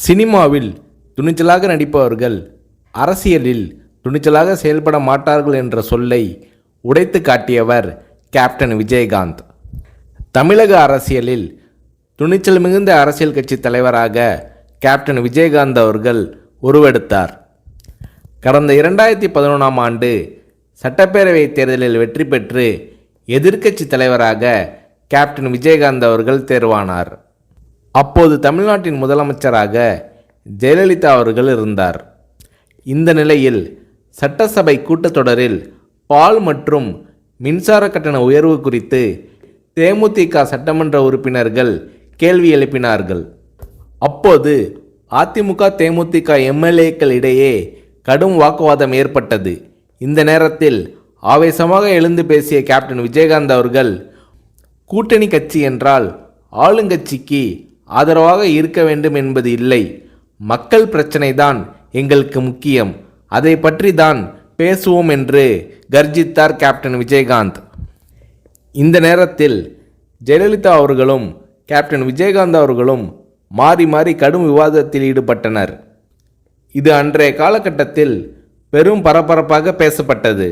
சினிமாவில் துணிச்சலாக நடிப்பவர்கள் அரசியலில் துணிச்சலாக செயல்பட மாட்டார்கள் என்ற சொல்லை உடைத்து காட்டியவர் கேப்டன் விஜயகாந்த். தமிழக அரசியலில் துணிச்சல் மிகுந்த அரசியல் கட்சி தலைவராக கேப்டன் விஜயகாந்த் அவர்கள் உருவெடுத்தார். கடந்த 2011ஆம் ஆண்டு சட்டப்பேரவை தேர்தலில் வெற்றி பெற்று எதிர்க்கட்சி தலைவராக கேப்டன் விஜயகாந்த் அவர்கள் தேர்வானார். அப்போது தமிழ்நாட்டின் முதலமைச்சராக ஜெயலலிதா அவர்கள் இருந்தார். இந்த நிலையில் சட்டசபை கூட்டத்தொடரில் பால் மற்றும் மின்சார கட்டண உயர்வு குறித்து தேமுதிக சட்டமன்ற உறுப்பினர்கள் கேள்வி எழுப்பினார்கள். அப்போது அதிமுக தேமுதிக எம்எல்ஏக்கள் இடையே கடும் வாக்குவாதம் ஏற்பட்டது. இந்த நேரத்தில் ஆவேசமாக எழுந்து பேசிய கேப்டன் விஜயகாந்த் அவர்கள், கூட்டணி கட்சி என்றால் ஆளுங்கட்சிக்கு ஆதரவாக இருக்க வேண்டும் என்பது இல்லை, மக்கள் பிரச்சனை தான் எங்களுக்கு முக்கியம், அதை பற்றி தான் பேசுவோம் என்று கர்ஜித்தார் கேப்டன் விஜயகாந்த். இந்த நேரத்தில் ஜெயலலிதா அவர்களும் கேப்டன் விஜயகாந்த் அவர்களும் மாறி மாறி கடும் விவாதத்தில் ஈடுபட்டனர். இது அன்றைய காலகட்டத்தில் பெரும் பரபரப்பாக பேசப்பட்டது.